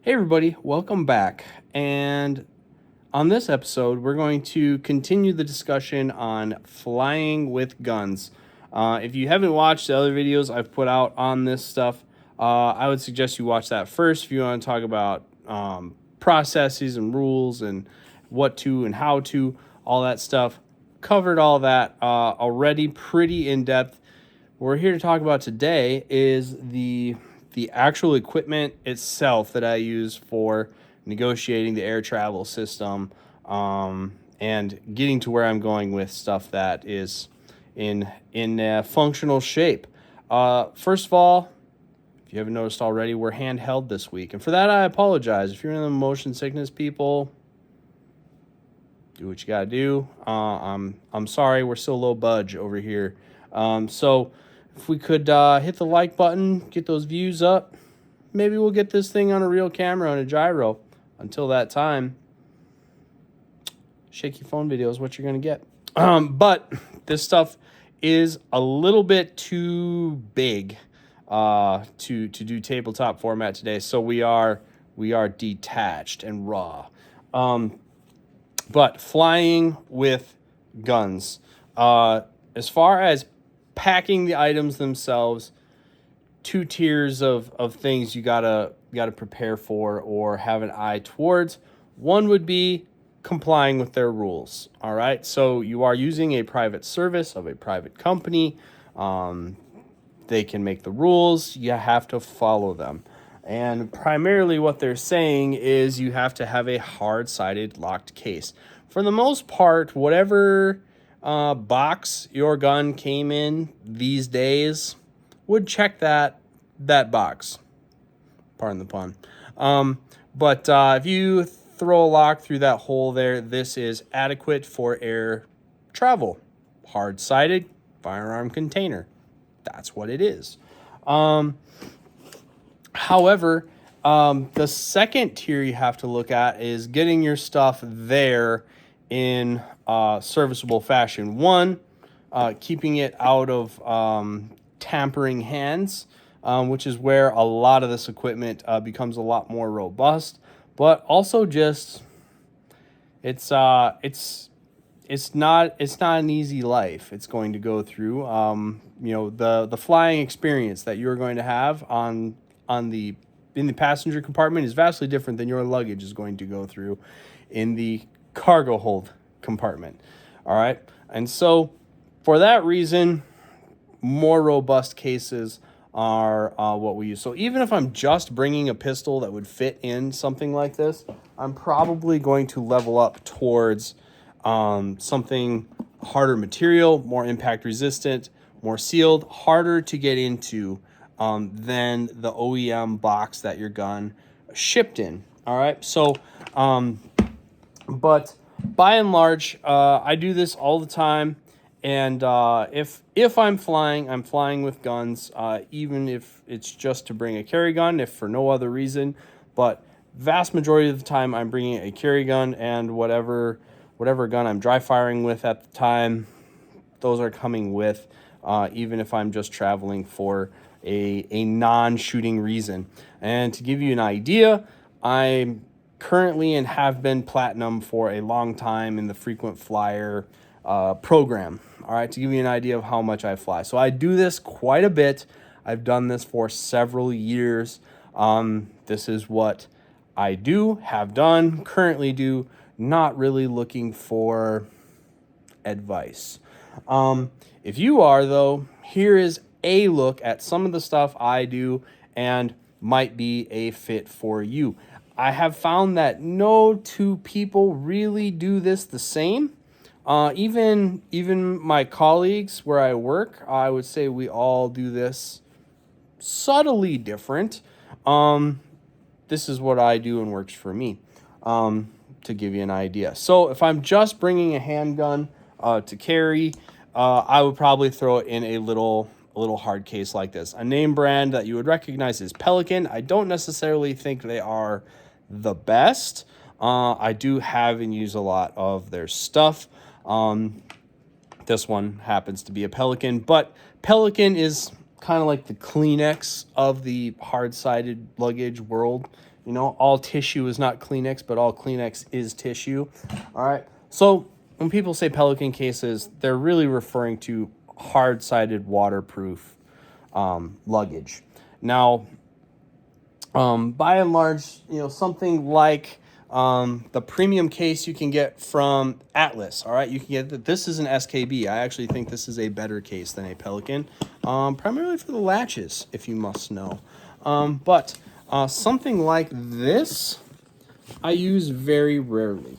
Hey everybody, welcome back. And on this episode, we're going to continue the discussion on flying with guns. If you haven't watched the other videos I've put out on this stuff, I would suggest you watch that first if you want to talk about processes and rules and what to and how to, all that stuff. Covered all that already pretty in depth. What we're here to talk about today is the actual equipment itself that I use for negotiating the air travel system, and getting to where I'm going with stuff that is in functional shape. First of all, if you haven't noticed already, we're handheld this week, and for that I apologize. If you're in the motion sickness, people, do what you gotta do. I'm sorry, we're still low budge over here. So if we could hit the like button, get those views up, maybe we'll get this thing on a real camera and a gyro. Until that time, shaky phone video is what you're going to get. But this stuff is a little bit too big to do tabletop format today. So we are detached and raw. But flying with guns. As far as packing the items themselves, two tiers of things you gotta prepare for or have an eye towards. One would be complying with their rules. All right, so you are using a private service of a private company. They can make the rules. You have to follow them. And primarily what they're saying is you have to have a hard-sided locked case. For the most part, whatever box your gun came in these days would check that box. Pardon the pun. But if you throw a lock through that hole there, this is adequate for air travel. Hard-sided firearm container. That's what it is. However, the second tier you have to look at is getting your stuff there in serviceable fashion. One, keeping it out of tampering hands, which is where a lot of this equipment becomes a lot more robust. But also just it's not an easy life it's going to go through. The flying experience that you're going to have in the passenger compartment is vastly different than your luggage is going to go through in the cargo hold compartment. All right. And so for that reason, more robust cases are what we use. So even if I'm just bringing a pistol that would fit in something like this, I'm probably going to level up towards something harder material, more impact resistant, more sealed, harder to get into than the OEM box that your gun shipped in. All right. So, but by and large, I do this all the time. And if I'm flying with guns, even if it's just to bring a carry gun, if for no other reason. But vast majority of the time, I'm bringing a carry gun and whatever gun I'm dry firing with at the time, those are coming with, even if I'm just traveling for a non-shooting reason. And to give you an idea, I'm currently and have been platinum for a long time in the frequent flyer program. All right, to give you an idea of how much I fly. So I do this quite a bit. I've done this for several years. This is what I do, have done, currently do, not really looking for advice. If you are, though, here is a look at some of the stuff I do and might be a fit for you. I have found that no two people really do this the same. Even my colleagues where I work, I would say we all do this subtly different. This is what I do and works for me, to give you an idea. So if I'm just bringing a handgun to carry, I would probably throw it in a little hard case like this. A name brand that you would recognize is Pelican. I don't necessarily think they are the best. I do have and use a lot of their stuff. This one happens to be a Pelican, but Pelican is kind of like the Kleenex of the hard-sided luggage world. You know, all tissue is not Kleenex, but all Kleenex is tissue. All right. So when people say Pelican cases, they're really referring to hard-sided waterproof luggage. Now, by and large, you know, something like the premium case you can get from Atlas. All right, you can get this is an SKB. I actually think this is a better case than a Pelican, primarily for the latches, if you must know. But something like this, I use very rarely.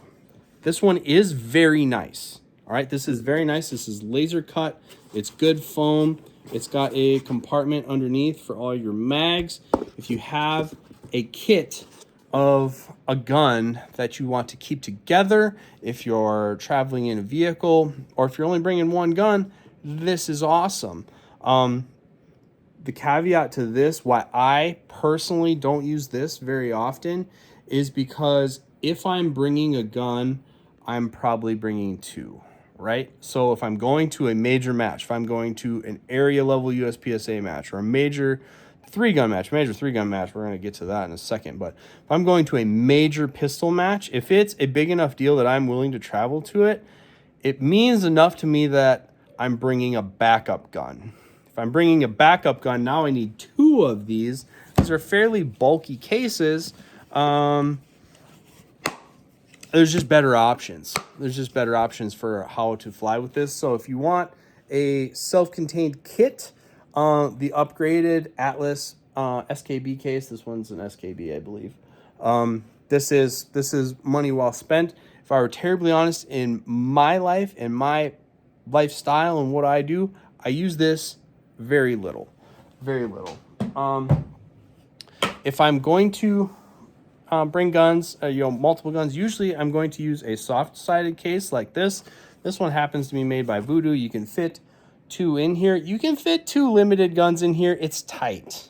This one is very nice. All right, this is very nice. This is laser cut. It's good foam. It's got a compartment underneath for all your mags. If you have a kit of a gun that you want to keep together, if you're traveling in a vehicle, or if you're only bringing one gun, this is awesome. The caveat to this, why I personally don't use this very often, is because if I'm bringing a gun, I'm probably bringing two, right? So if I'm going to a major match, if I'm going to an area level USPSA match or a major three-gun match, we're going to get to that in a second, but if I'm going to a major pistol match, if it's a big enough deal that I'm willing to travel to it, it means enough to me that I'm bringing a backup gun. If I'm bringing a backup gun, now I need two of these. These are fairly bulky cases. There's just better options. There's just better options for how to fly with this. So if you want a self-contained kit, the upgraded Atlas SKB case, this one's an SKB, I believe. This is money well spent. If I were terribly honest, in my life, in my lifestyle and what I do, I use this very little. Very little. If I'm going to bring guns, multiple guns, usually I'm going to use a soft-sided case like this. This one happens to be made by Voodoo. You can fit two in here. You can fit two limited guns in here. It's tight.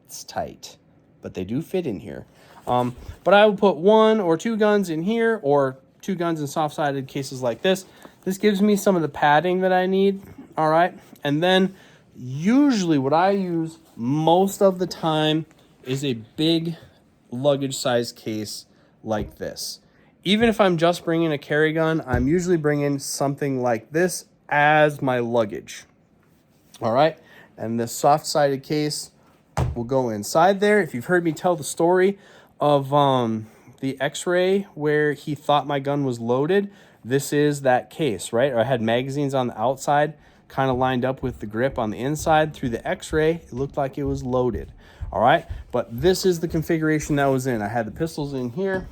It's tight, but they do fit in here. But I would put one or two guns in here, or two guns in soft-sided cases like this. This gives me some of the padding that I need, all right? And then usually what I use most of the time is a big luggage size case like this. Even if I'm just bringing a carry gun, I'm usually bringing something like this as my luggage. All right, and this soft-sided case will go inside there. If you've heard me tell the story of the X-ray where he thought my gun was loaded, this is that case, right? I had magazines on the outside kind of lined up with the grip on the inside. Through the X-ray, it looked like it was loaded. All right, but this is the configuration that was in. I had the pistols in here,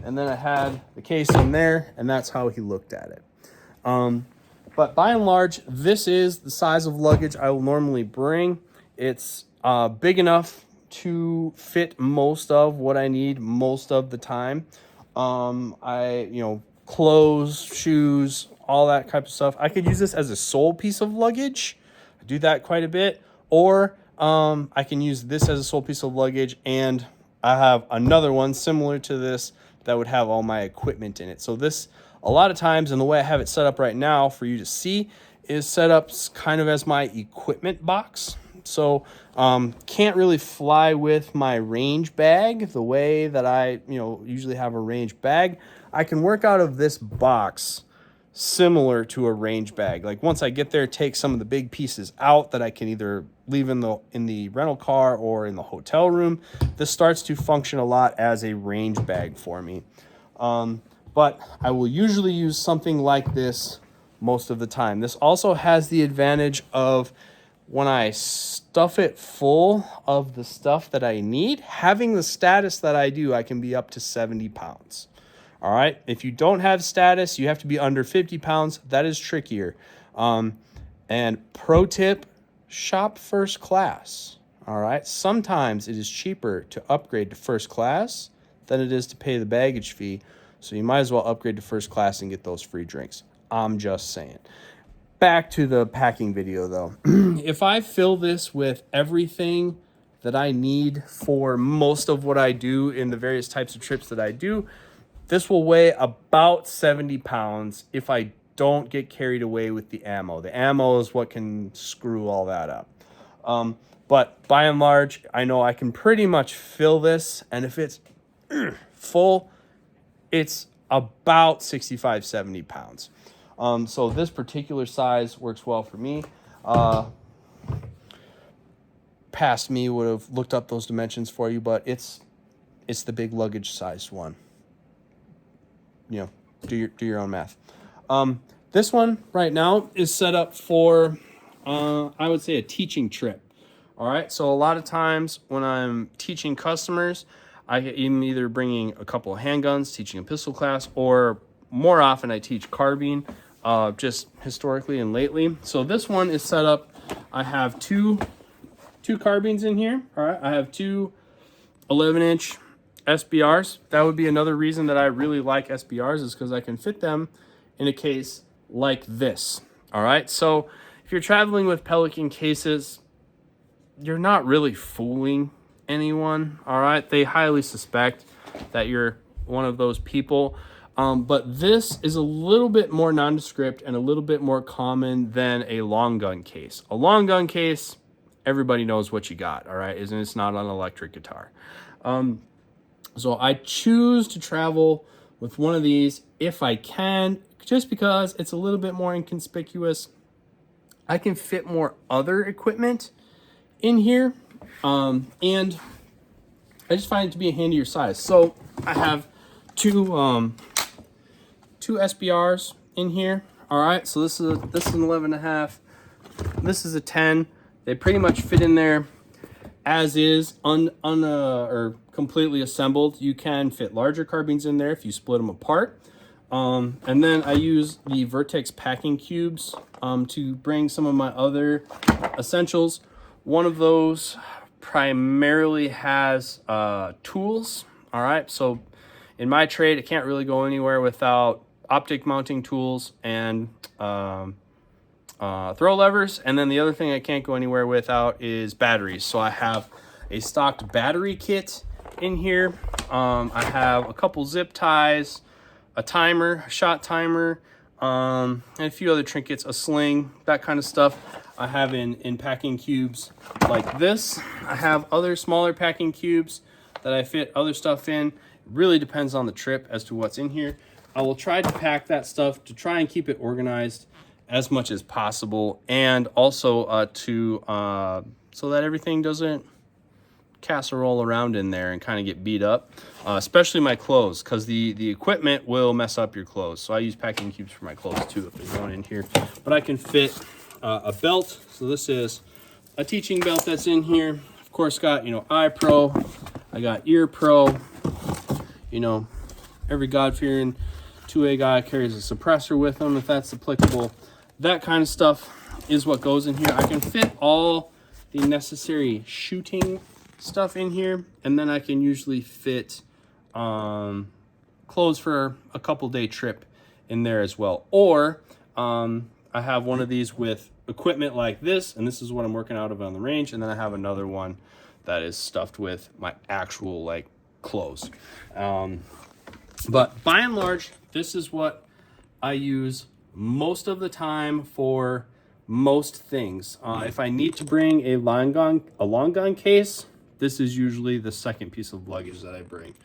and then I had the case in there, and that's how he looked at it. But by and large, this is the size of luggage I will normally bring. It's big enough to fit most of what I need most of the time. Clothes, shoes, all that type of stuff. I could use this as a sole piece of luggage. I do that quite a bit. Or I can use this as a sole piece of luggage, and I have another one similar to this that would have all my equipment in it. So this, a lot of times, and the way I have it set up right now for you to see, is set up kind of as my equipment box. So can't really fly with my range bag the way that I usually have a range bag. I can work out of this box similar to a range bag. Like once I get there, take some of the big pieces out that I can either leave in the rental car or in the hotel room. This starts to function a lot as a range bag for me. But I will usually use something like this most of the time. This also has the advantage of when I stuff it full of the stuff that I need, having the status that I do, I can be up to 70 pounds. All right. If you don't have status, you have to be under 50 pounds. That is trickier. And pro tip, shop first class. All right. Sometimes it is cheaper to upgrade to first class than it is to pay the baggage fee. So you might as well upgrade to first class and get those free drinks. I'm just saying. Back to the packing video though. If I fill this with everything that I need for most of what I do in the various types of trips that I do, this will weigh about 70 pounds if I don't get carried away with the ammo. The ammo is what can screw all that up. But by and large, I know I can pretty much fill this, and if it's full, it's about 65, 70 pounds. So this particular size works well for me. Past me would have looked up those dimensions for you, but it's the big luggage sized one. You know, do your own math. This one right now is set up for, I would say, a teaching trip. All right, so a lot of times when I'm teaching customers, I'm either bringing a couple of handguns, teaching a pistol class, or more often I teach carbine, just historically and lately. So this one is set up. I have two carbines in here. All right, I have two 11-inch SBRs. That would be another reason that I really like SBRs, is because I can fit them in a case like this. All right, so if you're traveling with Pelican cases, you're not really fooling anyone. All right, they highly suspect that you're one of those people. But this is a little bit more nondescript and a little bit more common than a long gun case. A long gun case, everybody knows what you got. All right, it's not an electric guitar. So I choose to travel with one of these if I can, just because it's a little bit more inconspicuous. I can fit more other equipment in here, and I just find it to be a handier size. So I have two SBRs in here. All right, so this is an 11.5. This is a 10. They pretty much fit in there as is, or completely assembled. You can fit larger carbines in there if you split them apart. And then I use the Vertex packing cubes to bring some of my other essentials. One of those primarily has tools. All right, so in my trade, it can't really go anywhere without optic mounting tools and throw levers. And then the other thing I can't go anywhere without is batteries. So I have a stocked battery kit in here. I have a couple zip ties, a timer, a shot timer, and a few other trinkets, a sling, that kind of stuff. I have in packing cubes like this. I have other smaller packing cubes that I fit other stuff in. It really depends on the trip as to what's in here. I will try to pack that stuff to try and keep it organized as much as possible, and also so that everything doesn't casserole around in there and kind of get beat up, especially my clothes, because the equipment will mess up your clothes. So I use packing cubes for my clothes too if there's one in here. But I can fit a belt. So this is a teaching belt that's in here. Of course, got, eye pro, I got ear pro. Every God-fearing 2A guy carries a suppressor with them if that's applicable. That kind of stuff is what goes in here. I can fit all the necessary shooting stuff in here, and then I can usually fit clothes for a couple-day trip in there as well. Or I have one of these with equipment like this, and this is what I'm working out of on the range, and then I have another one that is stuffed with my actual clothes. But by and large, this is what I use most of the time for most things. If I need to bring a long gun case, this is usually the second piece of luggage that I bring.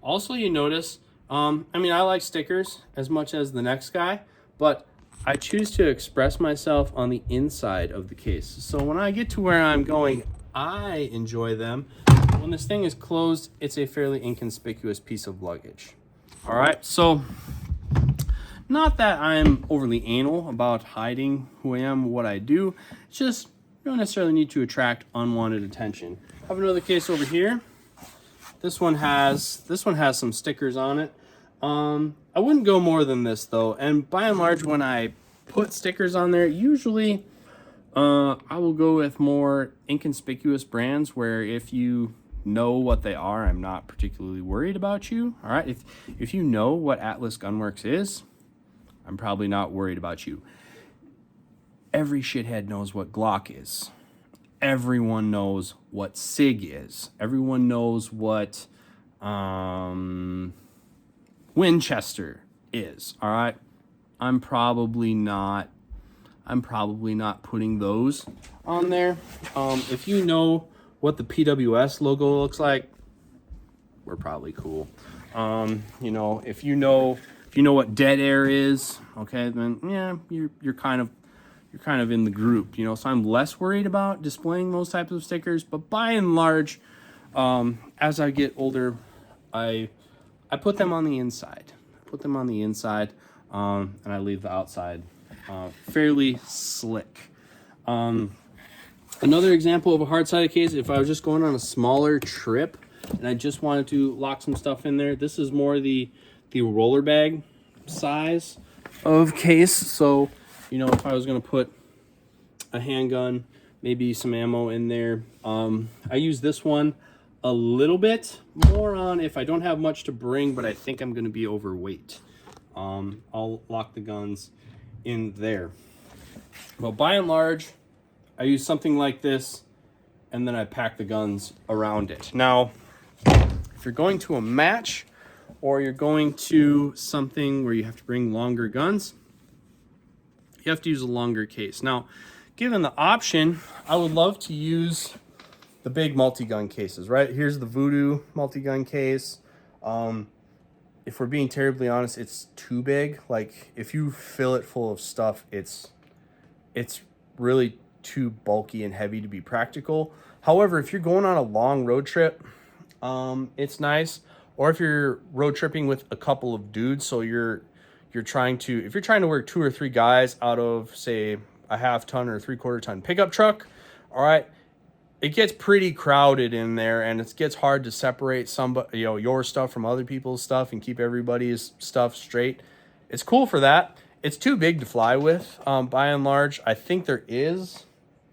Also, you notice, I like stickers as much as the next guy, but I choose to express myself on the inside of the case. So when I get to where I'm going, I enjoy them. When this thing is closed, it's a fairly inconspicuous piece of luggage. All right, so not that I'm overly anal about hiding who I am, what I do. It's just you don't necessarily need to attract unwanted attention. I have another case over here. This one has some stickers on it. I wouldn't go more than this though. And by and large, when I put stickers on there, usually I will go with more inconspicuous brands where if you know what they are, I'm not particularly worried about you. All right, if you know what Atlas Gunworks is, I'm probably not worried about you. Every shithead knows what Glock is. Everyone knows what SIG is. Everyone knows what Winchester is. All right, I'm probably not I'm probably not putting those on there. If you know what the PWS logo looks like, we're probably cool. You know, if you know what dead air is, okay, then yeah, you're kind of in the group, you know. So I'm less worried about displaying those types of stickers, but by and large, as I get older, I put them on the inside. And I leave the outside fairly slick. Another example of a hard-sided case, if I was just going on a smaller trip and I just wanted to lock some stuff in there, this is more the roller bag size of case. So, you know, if I was going to put a handgun, maybe some ammo in there, I use this one a little bit more on if I don't have much to bring, but I think I'm going to be overweight. I'll lock the guns in there. But by and large, I use something like this, and then I pack the guns around it. Now, if you're going to a match, or you're going to something where you have to bring longer guns, you have to use a longer case. Now, given the option, I would love to use the big multi-gun cases, right? Here's the Voodoo multi-gun case. If we're being terribly honest, it's too big. Like, if you fill it full of stuff, it's really too bulky and heavy to be practical. However, if you're going on a long road trip, it's nice. Or if you're road tripping with a couple of dudes, so if you're trying to work 2 or 3 guys out of, say, a half-ton or a 3/4-ton pickup truck, all right, it gets pretty crowded in there, and it gets hard to separate your stuff from other people's stuff and keep everybody's stuff straight. It's cool for that. It's too big to fly with, by and large. I think there is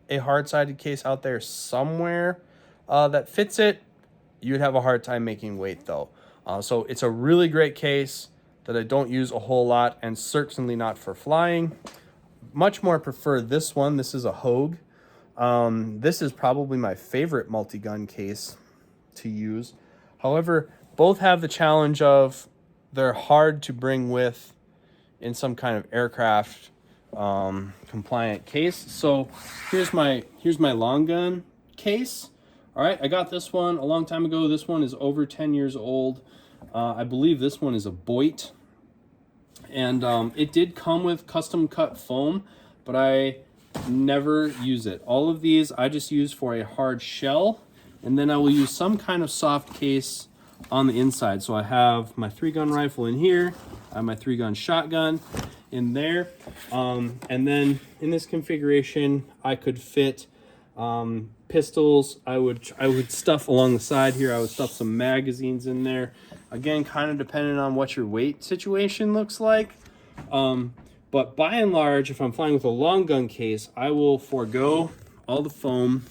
a hard-sided case out there somewhere that fits it. You'd have a hard time making weight, though. So it's a really great case that I don't use a whole lot, and certainly not for flying. Much more prefer this one. This is a Hogue. This is probably my favorite multi-gun case to use. However, both have the challenge of they're hard to bring with in some kind of aircraft compliant case. So here's my long gun case. All right, I got this one a long time ago. This one is over 10 years old. I believe this one is a Boit. And it did come with custom cut foam, but I never use it. All of these I just use for a hard shell, and then I will use some kind of soft case on the inside. So I have my 3-gun rifle in here, I have my 3-gun shotgun in there, and then in this configuration I could fit pistols. I would stuff along the side here. I would stuff some magazines in there. Again, kind of depending on what your weight situation looks like. But by and large, if I'm flying with a long gun case, I will forego all the foam,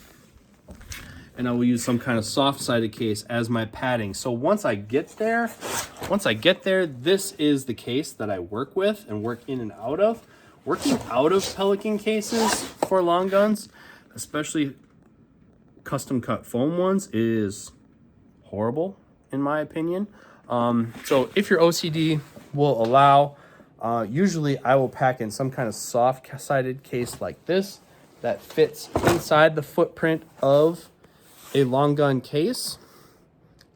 and I will use some kind of soft-sided case as my padding. So once I get there, this is the case that I work with and work in and out of. Working out of Pelican cases for long guns, especially custom cut foam ones, is horrible in my opinion. So if your OCD will allow, usually I will pack in some kind of soft-sided case like this that fits inside the footprint of a long gun case,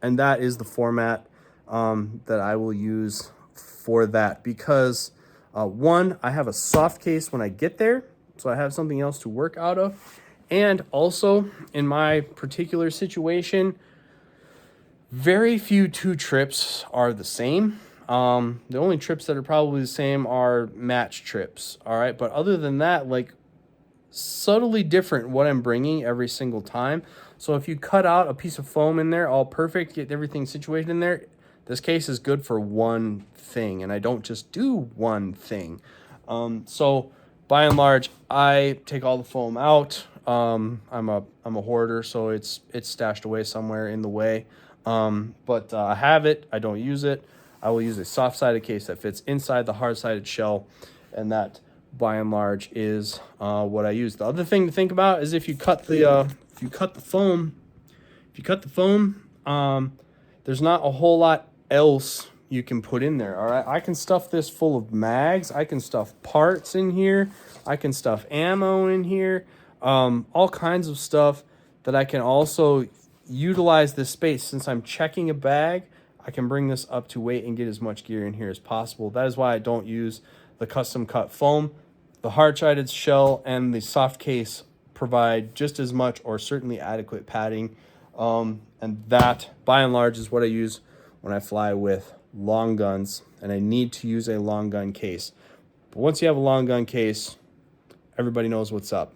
and that is the format that I will use for that, because one, I have a soft case when I get there, so I have something else to work out of. And also, in my particular situation, very few 2 trips are the same. The only trips that are probably the same are match trips, all right? But other than that, like, subtly different what I'm bringing every single time. So if you cut out a piece of foam in there, all perfect, get everything situated in there, this case is good for one thing, and I don't just do one thing. So by and large, I take all the foam out. I'm a hoarder, so it's stashed away somewhere in the way. But I have it. I don't use it. I will use a soft-sided case that fits inside the hard-sided shell, and that, by and large, is what I use. The other thing to think about is if you cut the foam, there's not a whole lot else you can put in there. All right, I can stuff this full of mags. I can stuff parts in here. I can stuff ammo in here. All kinds of stuff that I can also utilize this space. Since I'm checking a bag, I can bring this up to weight and get as much gear in here as possible. That is why I don't use the custom cut foam. The hard-sided shell and the soft case provide just as much or certainly adequate padding. And that, by and large, is what I use when I fly with long guns, and I need to use a long gun case. But once you have a long gun case, everybody knows what's up.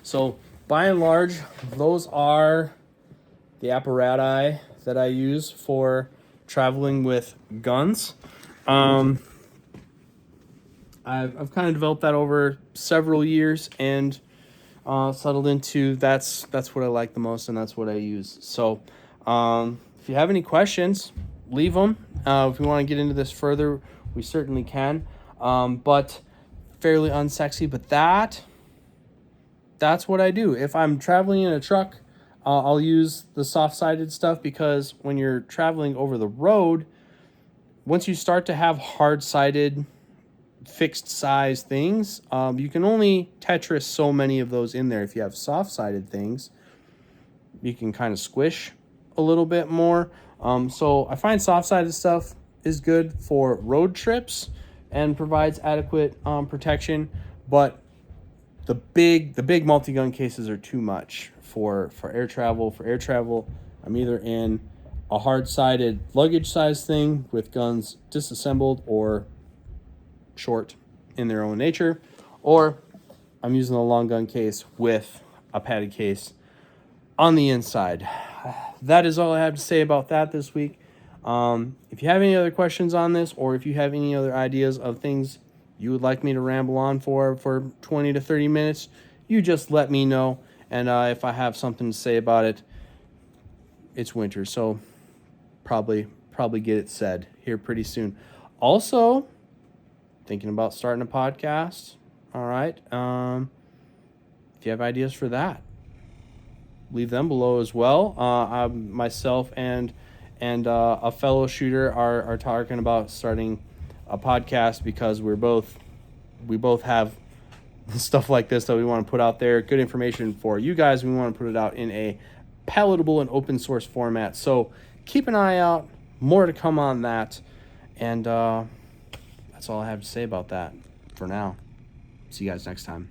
So by and large, those are the apparatus that I use for traveling with guns. I've kind of developed that over several years and settled into that's what I like the most, and that's what I use. So if you have any questions, leave them. If we want to get into this further, we certainly can. But fairly unsexy, but that's what I do. If I'm traveling in a truck, I'll use the soft-sided stuff, because when you're traveling over the road, once you start to have hard-sided fixed size things, you can only Tetris so many of those in there. If you have soft-sided things, you can kind of squish a little bit more. So I find soft-sided stuff is good for road trips and provides adequate protection, but the big multi-gun cases are too much for air travel. For air travel, I'm either in a hard-sided luggage size thing with guns disassembled or short in their own nature, or I'm using a long gun case with a padded case on the inside. That is all I have to say about that this week. If you have any other questions on this, or if you have any other ideas of things you would like me to ramble on for 20 to 30 minutes, you just let me know. And if I have something to say about it, it's winter, so probably get it said here pretty soon. Also, thinking about starting a podcast. All right. If you have ideas for that, leave them below as well. Myself and a fellow shooter are talking about starting a podcast, because we both have stuff like this that we want to put out there, good information for you guys. We want to put it out in a palatable and open source format. So keep an eye out. More to come on that. And that's all I have to say about that for now. See you guys next time.